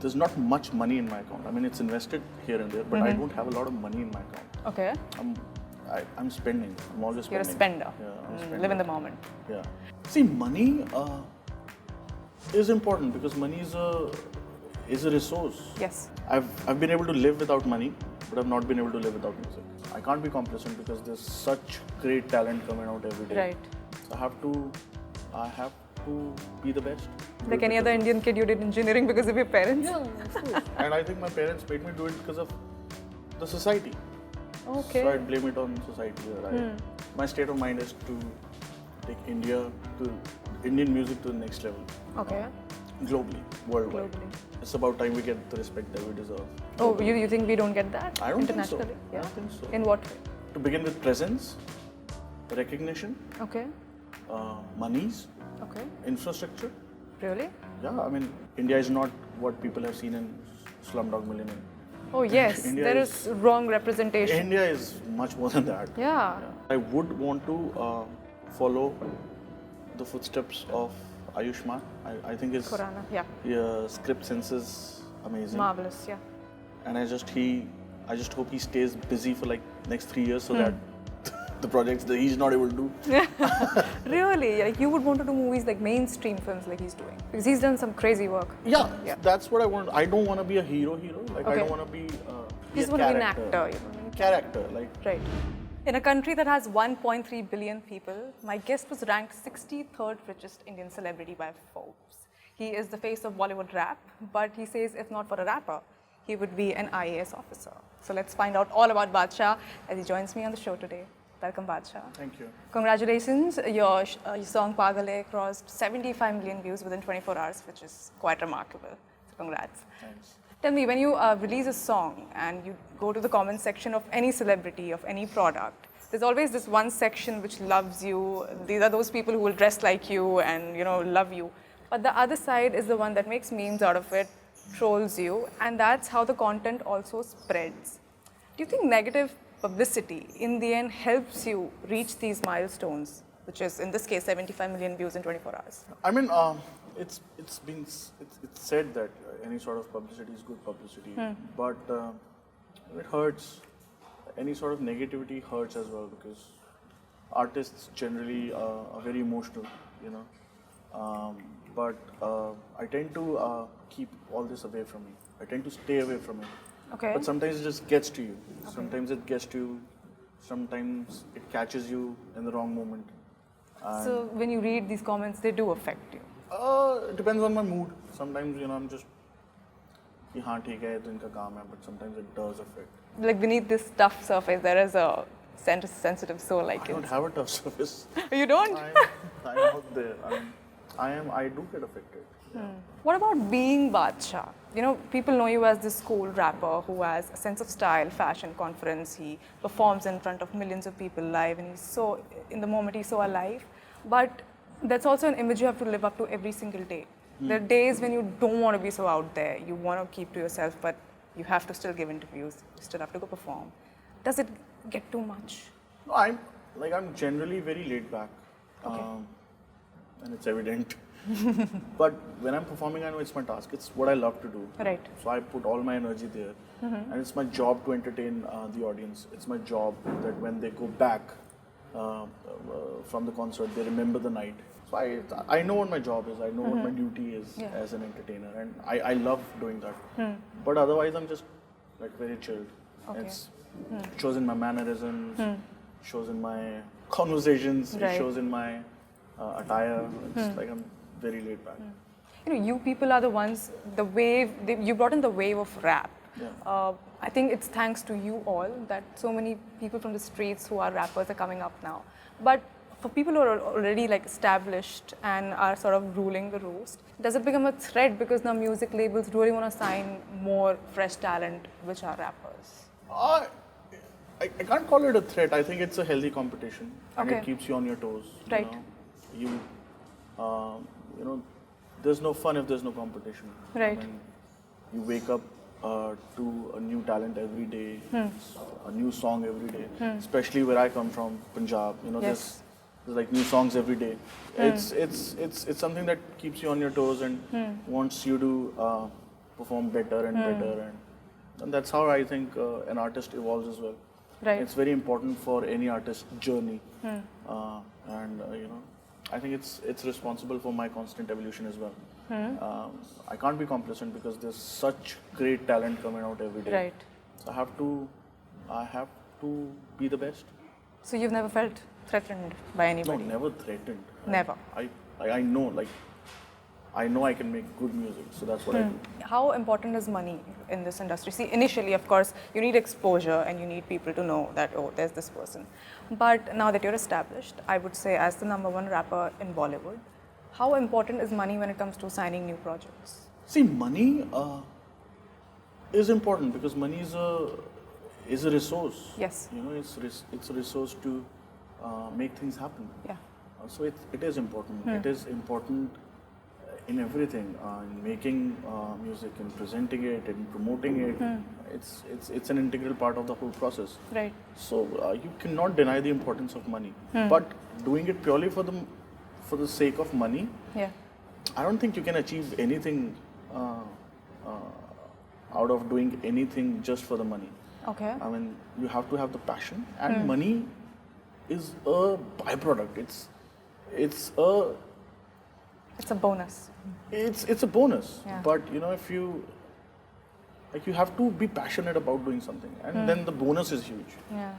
there's not much money in my account. I mean, it's invested here and there, but I don't have a lot of money in my account. Okay. I'm spending. I'm always spending. You're a spender. Yeah, I'm spending. Live in the moment. Yeah. See, money is important because money is a resource. Yes. I've been able to live without money, but I've not been able to live without music. I can't be complacent because there's such great talent coming out every day. Right. So I have to be the best. Like any other Indian kid, you did engineering because of your parents? Yeah, of course. And I think my parents made me do it because of the society. Okay. So I blame it on society. My state of mind is to take Indian music to the next level. Okay. Globally, worldwide. It's about time we get the respect that we deserve. Oh, you think we don't get that? I don't think so. Internationally? Yeah. I don't think so. In what way? To begin with, presence, recognition, Okay. monies, Okay. infrastructure. Really? Yeah, I mean, India is not what people have seen in Slumdog Millionaire. Oh yes, India there is wrong representation. India is much more than that. Yeah. I would want to follow the footsteps of Ayushman. I think his Khurana, script sense is amazing. Marvelous, yeah. And I just hope he stays busy for like next 3 years so that the projects that he's not able to do. Really? Like you would want to do movies like mainstream films like he's doing? Because he's done some crazy work. Yeah, that's what I want. I don't want to be a hero. Like I Okay. don't want to be You just want to be an actor. You know? Character, like. Right. In a country that has 1.3 billion people, my guest was ranked 63rd richest Indian celebrity by Forbes. He is the face of Bollywood rap, but he says if not for a rapper, he would be an IAS officer. So let's find out all about Badshah as he joins me on the show today. Welcome, Badshah. Thank you. Congratulations. Your song Pagale crossed 75 million views within 24 hours, which is quite remarkable. So congrats. Thanks. Tell me, when you release a song and you go to the comment section of any celebrity, of any product, there's always this one section which loves you. These are those people who will dress like you and, you know, love you. But the other side is the one that makes memes out of it, trolls you, and that's how the content also spreads. Do you think negative publicity in the end helps you reach these milestones, which is in this case 75 million views in 24 hours? I mean, it's said that any sort of publicity is good publicity, but it hurts. Any sort of negativity hurts as well because artists generally are very emotional, you know. But I tend to keep all this away from me. I tend to stay away from it. Okay. But sometimes it just gets to you. Okay. Sometimes it gets to you. Sometimes it catches you in the wrong moment. So when you read these comments, they do affect you? It depends on my mood. Sometimes, you know, I'm just, हाँ ठीक है तो इनका काम है, but sometimes it does affect. Like beneath this tough surface, there is a sensitive soul like I don't have a tough surface. You don't? I'm out there. I do get affected. Yeah. What about being Badshah? You know, people know you as this cool rapper who has a sense of style, fashion, confidence. He performs in front of millions of people live and he's so, in the moment, he's so alive. But that's also an image you have to live up to every single day. There are days when you don't want to be so out there. You want to keep to yourself, but you have to still give interviews. You still have to go perform. Does it get too much? No, I'm generally very laid back. Okay. And it's evident. But when I'm performing, I know it's my task. It's what I love to do. Right. So I put all my energy there. And it's my job to entertain the audience. It's my job that when they go back from the concert, they remember the night. So I know what my job is. I know what my duty is as an entertainer. And I love doing that. But otherwise, I'm just like very chilled. Okay. It shows in my mannerisms, shows in my conversations, Right. it shows in my attire. It's like I'm very laid back. You know, you people are the ones, you brought in the wave of rap. Yeah. I think it's thanks to you all that so many people from the streets who are rappers are coming up now. But for people who are already like established and are sort of ruling the roost, does it become a threat because now music labels really want to sign more fresh talent which are rappers? I can't call it a threat. I think it's a healthy competition and Okay. it keeps you on your toes. Right. You know, there's no fun if there's no competition. Right. I mean, you wake up to a new talent every day, a new song every day. Especially where I come from, Punjab. You know, Yes. there's like new songs every day. It's something that keeps you on your toes and wants you to perform better and better, and that's how I think an artist evolves as well. Right. It's very important for any artist's journey, I think it's responsible for my constant evolution as well. I can't be complacent because there's such great talent coming out every day. Right. So I have to be the best. So you've never felt threatened by No, anybody? never threatened. Never. I know, I know I can make good music, so that's what I do. How important is money in this industry? See, initially, of course, you need exposure and you need people to know that, oh, there's this person. But now that you're established, I would say as the #1 rapper in Bollywood, how important is money when it comes to signing new projects? See, money is important because money is a resource. Yes. It's a resource to make things happen. Yeah. So it is important. It is important in everything, in making music, in presenting it, in promoting it. It's an integral part of the whole process. Right. So you cannot deny the importance of money. But doing it purely for the sake of money, Yeah. I don't think you can achieve anything out of doing anything just for the money. Okay. I mean, you have to have the passion, and money is a byproduct. It's It's a bonus. it's a bonus. Yeah. But if you have to be passionate about doing something, and then the bonus is huge. Yeah.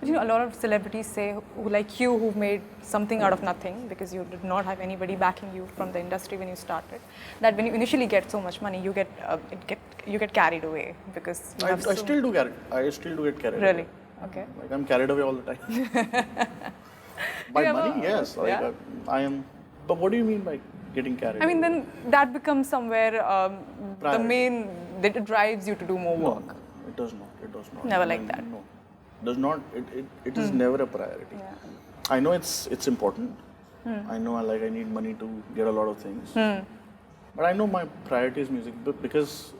But a lot of celebrities say, like you, who've made something out of nothing because you did not have anybody backing you from the industry when you started, that when you initially get so much money, you get carried away because you have I still do get carried Really? away. Okay. Like I'm carried away all the time. By you money, ever- yes. Like yeah? I am. But what do you mean by getting carried I mean, away? then that becomes somewhere the Priority. main that it drives you to do more No, work. it does not. It does not. Never like that. No, does not. It is never a priority. Yeah. I know it's important. I know I need money to get a lot of things. But I know my priority is music because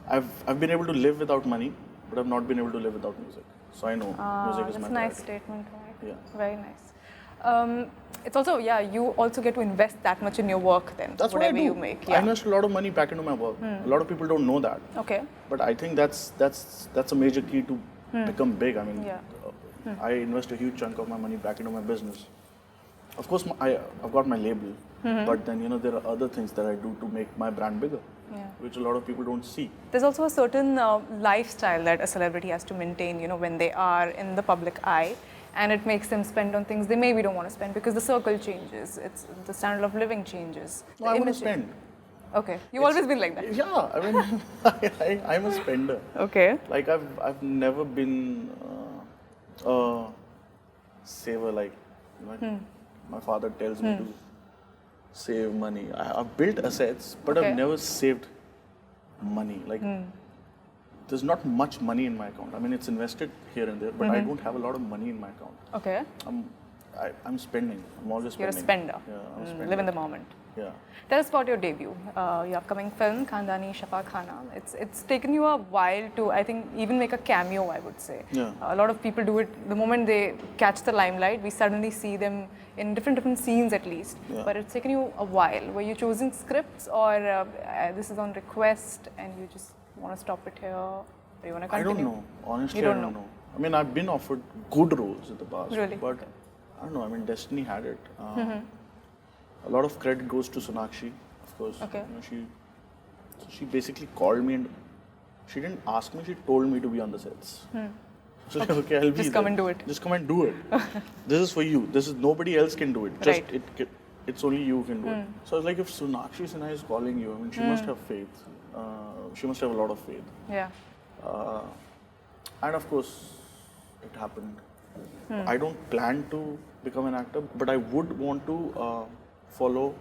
I've been able to live without money, but I've not been able to live without music. So I know music is That's my a nice priority. statement, right? Yeah. Very nice. It's also, you also get to invest that much in your work then, That's what I whatever do. you make. I Yeah. invest a lot of money back into my work. A lot of people don't know that. Okay. But I think that's a major key to become big. I mean, Yeah. I invest a huge chunk of my money back into my business. Of course, I've got my label, but then there are other things that I do to make my brand bigger, Yeah. which a lot of people don't see. There's also a certain lifestyle that a celebrity has to maintain, when they are in the public eye, and it makes them spend on things they maybe don't want to spend because the circle changes, the standard of living changes. No, I want to spend. Okay, you've always been like that. Yeah, I mean, I'm a spender. Okay. Like I've never been a saver. Like my father tells me to save money. I've built assets, but Okay. I've never saved money. Like there's not much money in my account. I mean, it's invested here and there, but I don't have a lot of money in my account. Okay. I'm spending. I'm always You're spending. a spender. Yeah, I'm a spender. Live in the moment. Yeah. Tell us about your debut, your upcoming film, Khandani Shafakhana. It's taken you a while to, I think, even make a cameo, I would say. Yeah. A lot of people do it the moment they catch the limelight. We suddenly see them in different scenes at least. Yeah. But it's taken you a while. Were you choosing scripts or this is on request and you just want to stop it here? Or you want to I continue? don't know. Honestly, You I don't don't know. know. I mean, I've been offered good roles in the past. Really? But I don't know. I mean, destiny had it. A lot of credit goes to Sonakshi, of course. Okay. She basically called me and she didn't ask me. She told me to be on the sets. So okay, I'll be Just come there. and do it. Just come and do it. This is for you. This is nobody else can do it. Just Right. it's only you can do it. So I was like, if Sonakshi Sinha is calling you, I mean, she must have faith. She must have a lot of faith. Yeah. And of course, it happened. I don't plan to become an actor, but I would want to follow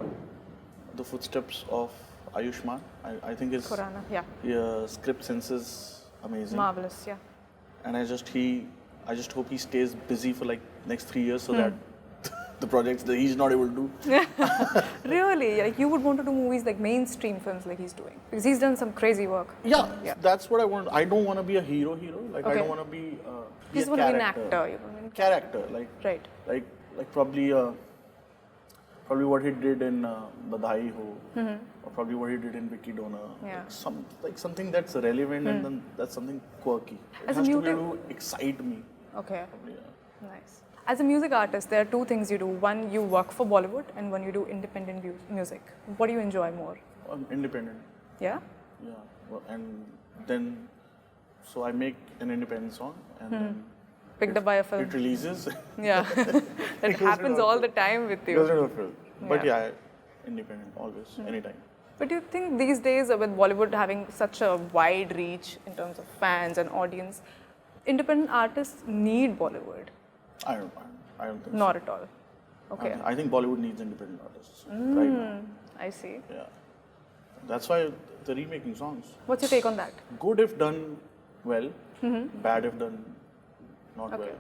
the footsteps of Ayushman. I think his Khurana, yeah. script sense is amazing. Marvelous, yeah. And I just hope he stays busy for like next 3 years so that the projects that he's not able to do. Really? Like you would want to do movies like mainstream films like he's doing? Because he's done some crazy work. Yeah, that's what I want. I don't want to be a hero. Like I Okay. don't want to be. You just a want to be an character. actor. You know what I mean? Character, like Right. like probably probably what he did in Badhai Ho, or probably what he did in Vicky Donor. Yeah. Like something that's relevant and then that's something quirky. It As a has to be muted- able to excite me. Okay. Yeah. Nice. As a music artist, there are two things you do. One, you work for Bollywood, and one, you do independent music. What do you enjoy more? I'm independent. Yeah? Yeah. Well, and then, so I make an independent song and then Picked up by a film. it releases. Yeah. That goes happens into a all the film. time with Goes you. into a film. But Yeah. yeah, independent always, anytime. But do you think these days, with Bollywood having such a wide reach in terms of fans and audience, independent artists need Bollywood? I don't think Not at all. so. Okay. I think Bollywood needs independent artists right now. I see. Yeah. That's why they're remaking songs. What's your take on that? Good if done well, bad if done not Okay. well.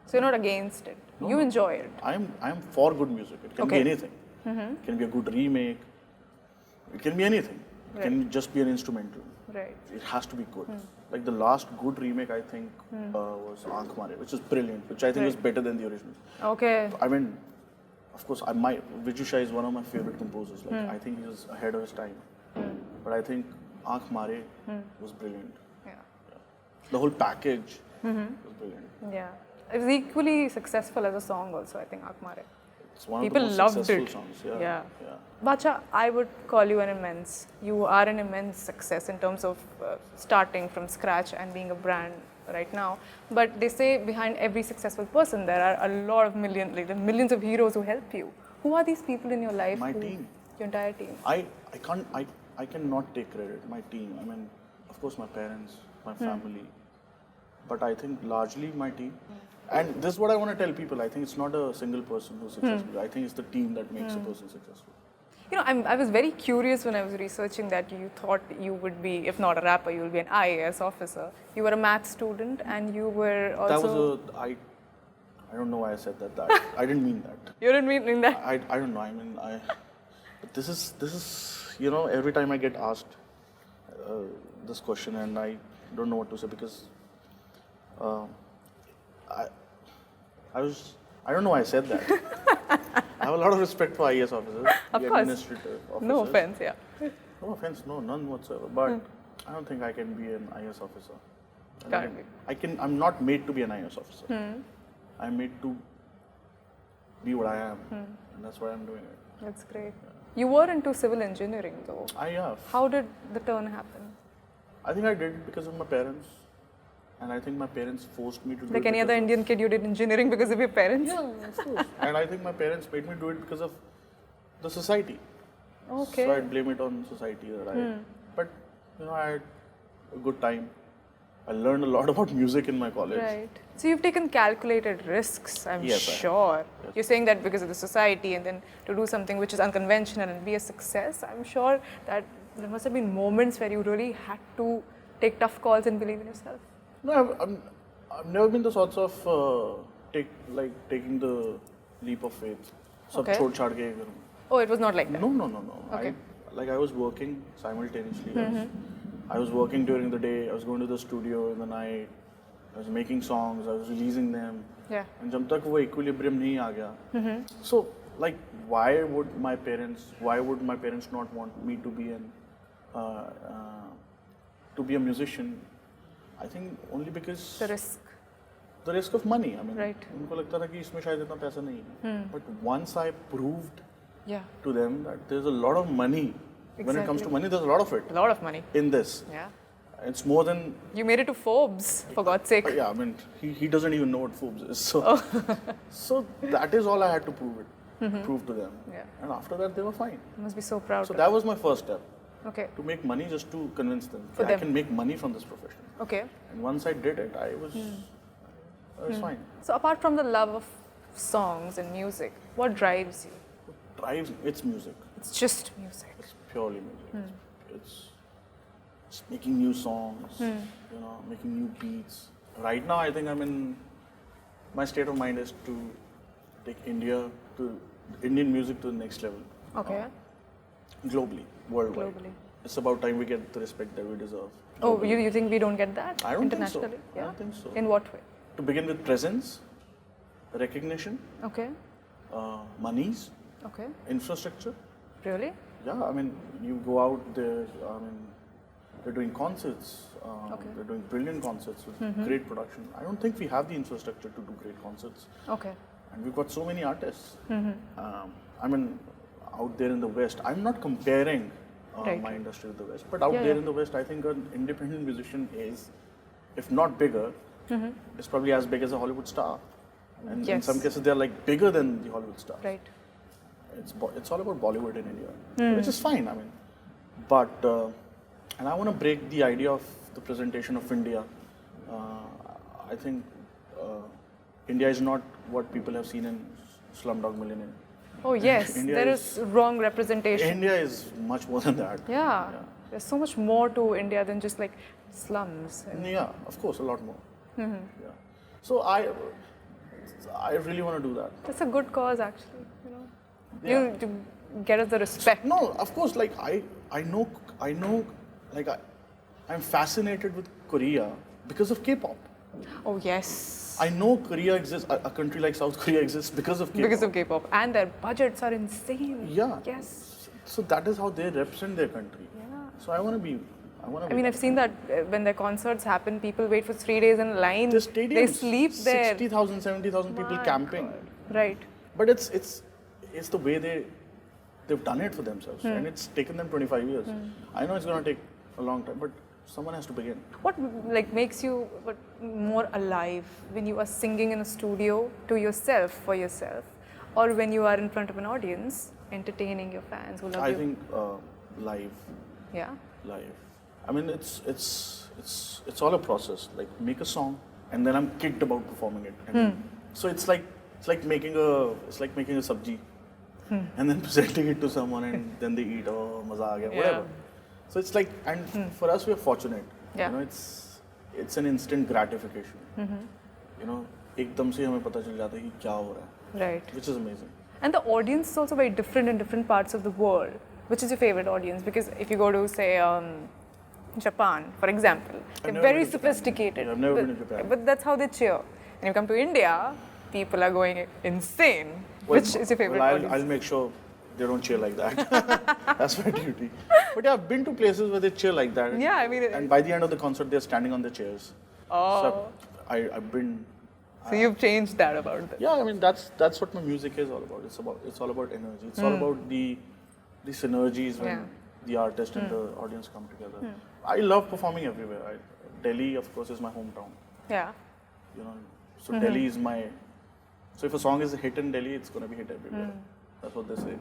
So you're not against it. You enjoy it. I am for good music. It can Okay. be anything. It can be a good remake. It can be anything. It can just be an instrumental. Right. It has to be good. Like the last good remake I think was Aankh Mare, which is brilliant, which I think is better than the original. Okay. I mean, of course, Viju Shah is one of my favorite composers. Like I think he was ahead of his time. But I think Aankh Mare was brilliant. Yeah. The whole package was brilliant. Yeah. It was equally successful as a song also, I think, Aankh Mare. It's one People of the most loved successful it. songs. Yeah. Yeah. Badshah, I would call you you are an immense success in terms of starting from scratch and being a brand right now. But they say behind every successful person, there are a lot of millions of heroes who help you. Who are these people in your life? My team. Your entire team. I cannot take credit. My team. I mean, of course, my parents, my family, but I think largely my team. And this is what I want to tell people. I think it's not a single person who's successful. I think it's the team that makes a person successful. You know, I was very curious when I was researching that you thought you would be, if not a rapper, you will be an IAS officer. You were a math student and you were also... I don't know why I said that. I didn't mean that. You didn't mean that? I don't know. I mean, but this is, you know, every time I get asked this question and I don't know what to say because I don't know why I said that. I have a lot of respect for IAS officers, Of the course. administrative officers. No offense, yeah. No offense, no, none whatsoever. But I don't think I can be an IAS officer. Can't be. I'm not made to be an IAS officer. I'm made to be what I am, and that's why I'm doing it. That's great. You were into civil engineering though. I have. How did the turn happen? I think I did it because of my parents, and I think my parents forced me to do it. Like any other because of- Indian kid, you did engineering because of your parents? Yeah, of course. And I think my parents made me do it because of the society. Okay. So I'd blame it on society that But you know, I had a good time. I learned a lot about music in my college. Right. So you've taken calculated risks, I'm Yes, I have. sure. Yes. You're saying that because of the society and then to do something which is unconventional and be a success, I'm sure that there must have been moments where you really had to take tough calls and believe in yourself. No, I've never been the sorts of taking the leap of faith. Sab Okay. chhod chhad ke karu. Oh, it was not like that. No. Okay. I was working simultaneously. I was working during the day. I was going to the studio in the night. I was making songs. I was releasing them. Yeah. And जब तक वो equilibrium नहीं आ गया. So like why would my parents not want me to be a musician? I think only because The risk. of money. I mean, Right. उनको लगता था कि इसमें शायद इतना पैसा नहीं है. But once I proved Yeah. to them that there's a lot of money. When it comes to Exactly. money, there's a lot of it A lot of money. in this. Yeah. It's more than, You made it to Forbes, for God's sake. yeah, I mean, he doesn't even know what Forbes is. So, so that is all I had to prove to them. Yeah. And after that, they were fine. You must be so proud. So that was my first step, Okay. to make money just to convince them For that I them. can make money from this profession. Okay. And once I did it, I was fine. So apart from the love of songs and music, what drives you? It's music. It's just music. It's purely music. It's making new songs, you know, making new beats. Right now, I think my state of mind is to take Indian music to the next level. Okay. Globally, worldwide. Globally. It's about time we get the respect that we deserve. Oh, globally. you think we don't get that I don't think so. internationally? I don't think so. In what way? To begin with presence, recognition, Okay. monies, Okay. Infrastructure. Really? Yeah, I mean, you go out there, I mean, they're doing concerts, Okay. they're doing brilliant concerts with great production. I don't think we have the infrastructure to do great concerts. Okay. And we've got so many artists. I mean, out there in the West, I'm not comparing Right. my industry with the West, but out Yeah, there yeah. in the West, I think an independent musician is, if not bigger, is probably as big as a Hollywood star. And in Yes. some cases, they're like bigger than the Hollywood stars. Right. It's all about Bollywood in India, which is fine. I mean, but and I want to break the idea of the presentation of India. I think India is not what people have seen in Slumdog Millionaire. Oh yes, India there is- is wrong representation. India is much more than that. Yeah. There's so much more to India than just like slums. And Yeah, of course, a lot more. Yeah. So I really want to do that. that's a good cause, actually. You know, Yeah. you get us the respect. No, of course, like I know, like I'm fascinated with Korea because of K-pop. Oh yes. I know Korea exists, a country like South Korea exists because of K-pop. Because of K-pop, and their budgets are insane. Yeah. Yes. So that is how they represent their country. Yeah. So I want to be. I mean, I've seen that when their concerts happen, people wait for 3 days in line. the stadiums, They sleep there. 60,000, 70,000 people My camping. God. Right. But it's the way they've done it for themselves, and it's taken them 25 years. I know it's going to take a long time, but someone has to begin. What like makes you more alive when you are singing in a studio to yourself for yourself, or when you are in front of an audience entertaining your fans who love I you? think live. Yeah. I mean, it's all a process. Like make a song, and then I'm kicked about performing it. And so it's like making a sabji, and then presenting it to someone, and then they eat. Oh, maza aa gaya, Yeah. whatever. So it's like, and for us, we're fortunate. Yeah. You know, it's an instant gratification. You know, एकदम से हमें पता चल जाता है कि क्या हो रहा है, Right. which is amazing. And the audience is also very different in different parts of the world. Which is your favorite audience? Because if you go to, say, Japan, for example, they're never very been to Japan. sophisticated. Yeah, I've never but, been to Japan. But that's how they cheer. And you come to India, people are going insane. Well, Which is your favorite well, audience? I'll make sure they don't cheer like that. That's my duty. But yeah, I've been to places where they cheer like that. Yeah, I mean, And by the end of the concert, they're standing on their chairs. Oh. So I've been. So you've changed that about them. Yeah, I mean that's what my music is all about. It's all about energy. It's all about the synergies when Yeah. the artist and the audience come together. I love performing everywhere. Delhi, of course, is my hometown. Yeah. You know, so Delhi is my. So if a song is a hit in Delhi, it's going to be hit everywhere. That's what they say.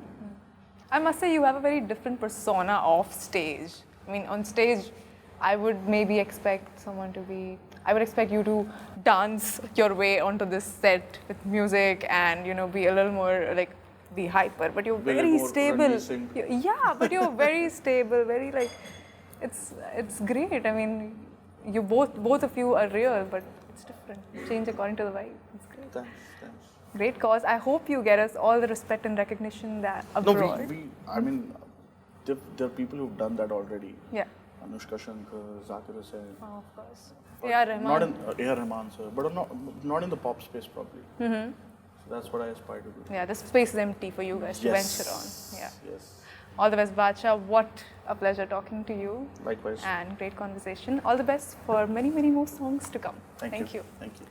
I must say, you have a very different persona off stage. I mean, on stage, I would maybe expect someone to be. I would expect you to dance your way onto this set with music and, you know, be a little more like be hyper. But you're Way very more stable. Ranveer Singh. Yeah, but you're very stable, very like. It's great. I mean, you both of you are real, but it's different. Change according to the vibe. It's great. Thanks. Great cause. I hope you get us all the respect and recognition that abroad. No, I mean, there are people who've done that already. Yeah. Anushka Shankar, Zakir Hussain. Oh, of course. A.R. Rahman. Not in A.R. Rahman, sir, but not in the pop space probably. So that's what I aspire to do. Yeah, the space is empty for you guys to venture on. Yeah. Yes. All the best, Badshah. What a pleasure talking to you. Likewise. And great conversation. All the best for many, many more songs to come. Thank you. Thank you.